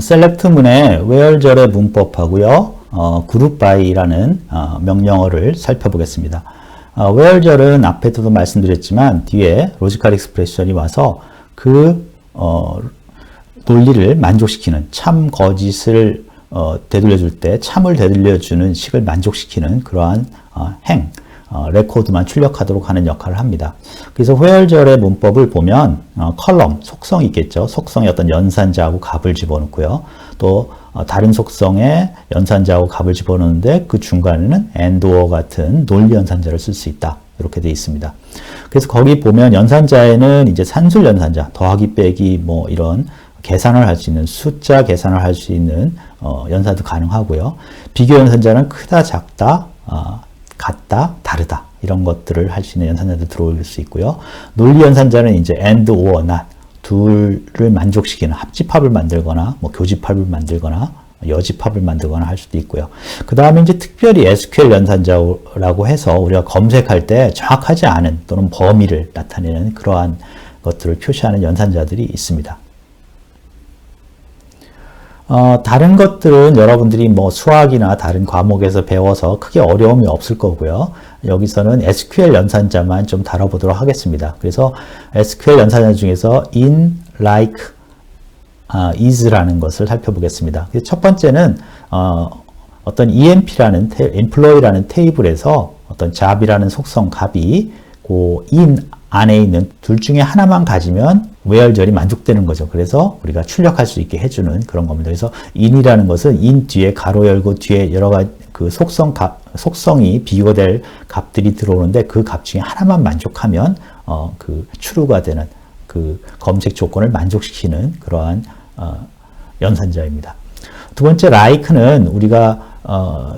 select문의 where절의 문법하고요, group by라는 명령어를 살펴보겠습니다. where절은 앞에도 말씀드렸지만 뒤에 logical expression이 와서 그 논리를 만족시키는, 참 거짓을 되돌려줄 때 참을 되돌려주는 식을 만족시키는 그러한 레코드만 출력하도록 하는 역할을 합니다. 그래서 where절의 문법을 보면 컬럼, 속성이 있겠죠. 속성의 어떤 연산자하고 값을 집어넣고요. 또 다른 속성에 연산자하고 값을 집어넣는데 그 중간에는 and or 같은 논리 연산자를 쓸 수 있다. 이렇게 되어 있습니다. 그래서 거기 보면 연산자에는 이제 산술 연산자, 더하기 빼기 뭐 이런 계산을 할 수 있는, 숫자 계산을 할 수 있는 연산도 가능하고요. 비교 연산자는 크다, 작다, 같다, 다르다 이런 것들을 할 수 있는 연산자도 들어올 수 있고요. 논리 연산자는 이제 and or not 둘을 만족시키는 합집합을 만들거나 뭐 교집합을 만들거나 여집합을 만들거나 할 수도 있고요. 그 다음에 이제 특별히 SQL 연산자라고 해서 우리가 검색할 때 정확하지 않은 또는 범위를 나타내는 그러한 것들을 표시하는 연산자들이 있습니다. 다른 것들은 여러분들이 뭐 수학이나 다른 과목에서 배워서 크게 어려움이 없을 거고요. 여기서는 SQL 연산자만 좀 다뤄보도록 하겠습니다. 그래서 SQL 연산자 중에서 in, like, is라는 것을 살펴보겠습니다. 첫 번째는 어떤 emp라는 employee라는 테이블에서 어떤 job이라는 속성 값이 그 in 안에 있는 둘 중에 하나만 가지면 where절이 만족되는 거죠. 그래서 우리가 출력할 수 있게 해주는 그런 겁니다. 그래서 in이라는 것은 in 뒤에 가로 열고 뒤에 여러 가지 그 속성이 비교될 값들이 들어오는데 그 값 중에 하나만 만족하면 그 true가 되는 그 검색 조건을 만족시키는 그러한 연산자입니다. 두 번째 like는 우리가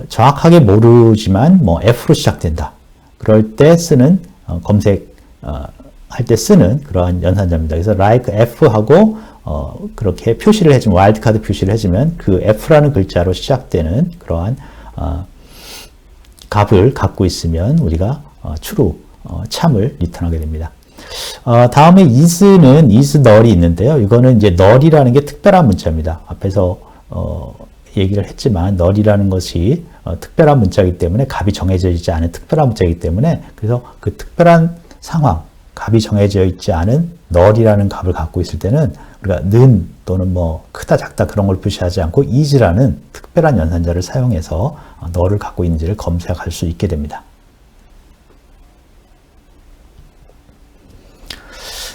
정확하게 모르지만 뭐 f로 시작된다. 그럴 때 쓰는 검색 할 때 쓰는 그러한 연산자입니다. 그래서 like F하고 그렇게 표시를 해주면, 와일드카드 표시를 해주면 그 F라는 글자로 시작되는 그러한 값을 갖고 있으면 우리가 true, 참을 리턴하게 됩니다. 다음에 is는 is null이 있는데요. 이거는 이제 null이라는 게 특별한 문자입니다. 앞에서 얘기를 했지만 null이라는 것이 특별한 문자이기 때문에 값이 정해져 있지 않은 특별한 문자이기 때문에 그래서 그 특별한 상황, 값이 정해져 있지 않은 null이라는 값을 갖고 있을 때는 우리가 는 또는 뭐 크다 작다 그런 걸 표시하지 않고 is라는 특별한 연산자를 사용해서 null을 갖고 있는지를 검색할 수 있게 됩니다.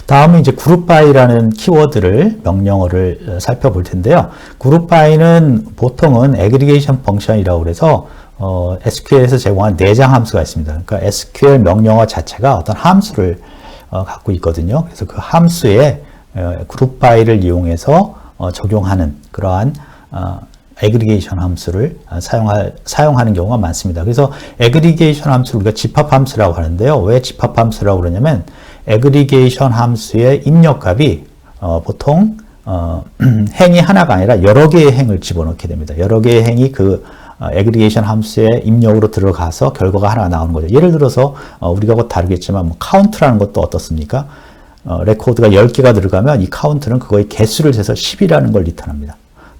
다음은 이제 group by라는 키워드를 명령어를 살펴볼 텐데요. group by는 보통은 aggregation 펑션이라고 그래서 SQL에서 제공한 내장 함수가 있습니다. 그러니까 SQL 명령어 자체가 어떤 함수를 갖고 있거든요. 그래서 그 함수에 group by를 이용해서 적용하는 그러한 aggregation 함수를 사용하는 경우가 많습니다. 그래서 aggregation 함수를 우리가 집합 함수라고 하는데요. 왜 집합 함수라고 그러냐면 aggregation 함수의 입력값이 보통 행이 하나가 아니라 여러 개의 행을 집어넣게 됩니다. 여러 개의 행이 그 aggregation 함수의 입력으로 들어가서 결과가 하나 나오는 거죠. 예를 들어서 우리가 곧 다루겠지만 뭐 count라는 것도 어떻습니까? 레코드가 10개가 들어가면 이 count는 그거의 개수를 재서 10이라는 걸 리턴합니다.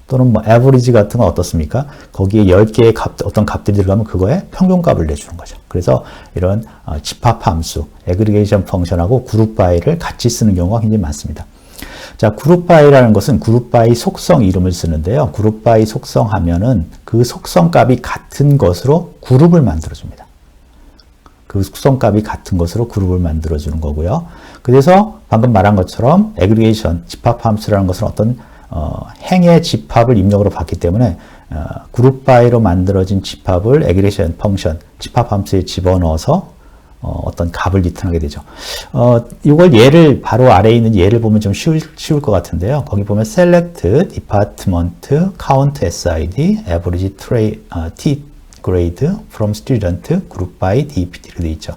또는 뭐 average 같은 건 어떻습니까? 거기에 10개의 어떤 값들이 들어가면 그거에 평균값을 내주는 거죠. 그래서 이런 집합 함수, aggregation 펑션하고 group by를 같이 쓰는 경우가 굉장히 많습니다. 자, group by라는 것은 group by 속성 이름을 쓰는데요. group by 속성 하면은 그 속성 값이 같은 것으로 그룹을 만들어줍니다. 그 속성 값이 같은 것으로 그룹을 만들어주는 거고요. 그래서 방금 말한 것처럼 aggregation, 집합 함수라는 것은 어떤 행의 집합을 입력으로 받기 때문에 group by로 만들어진 집합을 aggregation 펑션, 집합 함수에 집어넣어서 어떤 값을 리턴하게 되죠. 이걸 예를 바로 아래에 있는 예를 보면 좀 쉬울 것 같은데요. 거기 보면 select department count SID average T grade from student group by DEPT로 되어 있죠.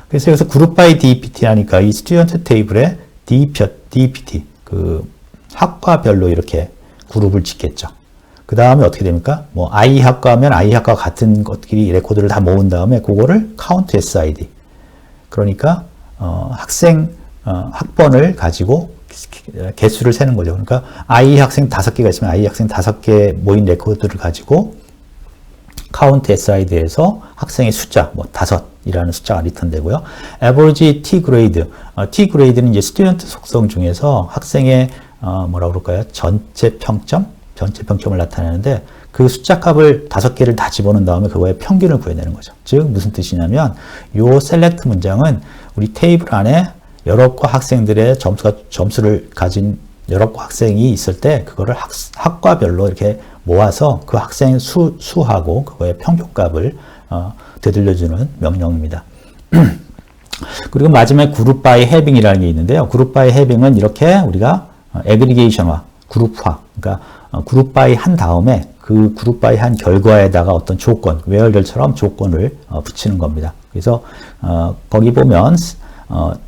그래서 여기서 group by DEPT 하니까 이 student 테이블에 DEPT 그 학과별로 이렇게 그룹을 짓겠죠. 그 다음에 어떻게 됩니까? 뭐 I 학과면 I 학과 같은 것끼리 레코드를 다 모은 다음에 그거를 count SID 그러니까 학생 학번을 가지고 개수를 세는 거죠. 그러니까 I 학생 5개가 있으면 I 학생 5개 모인 레코드를 가지고 count SID에서 학생의 숫자, 뭐 5이라는 숫자가 리턴되고요. average T grade, T grade는 이제 스튜던트 속성 중에서 학생의 뭐라 그럴까요? 전체 평점을 나타내는데 그 숫자 값을 5개를 다 집어넣은 다음에 그거의 평균을 구해내는 거죠. 즉 무슨 뜻이냐면 요 셀렉트 문장은 우리 테이블 안에 여러 과 학생들의 점수를 가진 여러 과 학생이 있을 때 그거를 학과별로 이렇게 모아서 그 학생 수하고 그거의 평균값을 되돌려주는 명령입니다. 그리고 마지막에 그룹 바이 해빙이라는 게 있는데요. 그룹 바이 해빙은 이렇게 우리가 애그리게이션화, 그룹화, 그러니까 그룹 바이 한 다음에 그 그룹 바이 한 결과에다가 어떤 조건, where처럼 조건을 붙이는 겁니다. 그래서 거기 보면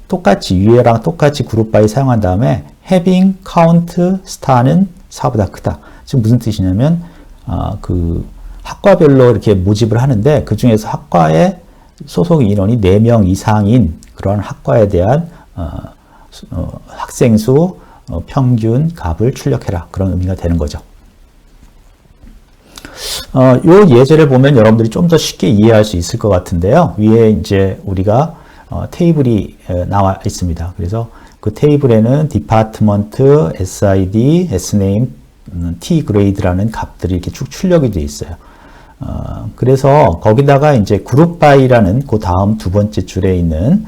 똑같이 위에랑 똑같이 그룹 바이 사용한 다음에 having, count, star는 4보다 크다. 지금 무슨 뜻이냐면 그 학과별로 이렇게 모집을 하는데 그 중에서 학과에 소속 인원이 4명 이상인 그런 학과에 대한 학생 수 평균 값을 출력해라. 그런 의미가 되는 거죠. 요 예제를 보면 여러분들이 좀 더 쉽게 이해할 수 있을 것 같은데요. 위에 이제 우리가 테이블이 나와 있습니다. 그래서 그 테이블에는 디파트먼트, SID, Sname, T grade라는 값들이 이렇게 쭉 출력이 되어 있어요. 그래서 거기다가 이제 group by라는 그 다음 두 번째 줄에 있는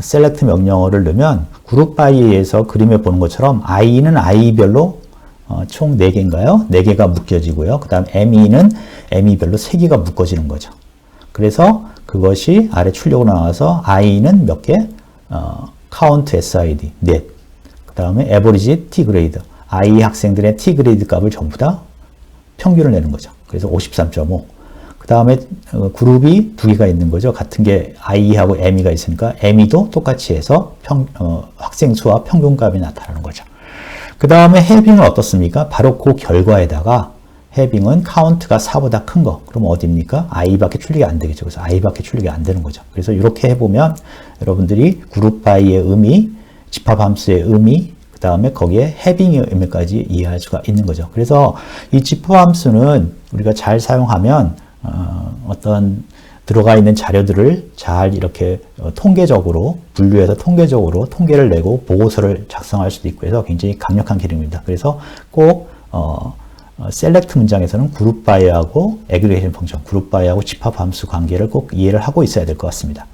select 명령어를 넣으면 group by에서 그림에 보는 것처럼 i는 i별로 총 4개인가요? 4개가 묶여지고요. 그 다음 ME는 ME별로 3개가 묶어지는 거죠. 그래서 그것이 아래 출력으로 나와서 i는 몇 개? count SID, 넷. 그 다음에 average T grade, I 학생들의 T grade 값을 전부 다 평균을 내는 거죠. 그래서 53.5. 그 다음에 그룹이 2개가 있는 거죠. 같은 게 I하고 ME가 있으니까 ME도 똑같이 해서 학생 수와 평균값이 나타나는 거죠. 그 다음에 having은 어떻습니까? 바로 그 결과에다가 having은 count가 4보다 큰 거. 그럼 어디입니까? I밖에 출력이 안 되겠죠. 그래서 I밖에 출력이 안 되는 거죠. 그래서 이렇게 해보면 여러분들이 group by의 의미, 집합함수의 의미, 그 다음에 거기에 having의 의미까지 이해할 수가 있는 거죠. 그래서 이 집합함수는 우리가 잘 사용하면 어떤 들어가 있는 자료들을 잘 이렇게 통계적으로 분류해서 통계적으로 통계를 내고 보고서를 작성할 수도 있고 해서 굉장히 강력한 기능입니다. 그래서 꼭 select 문장에서는 group by하고 aggregation 펑션, group by하고 집합함수 관계를 꼭 이해를 하고 있어야 될 것 같습니다.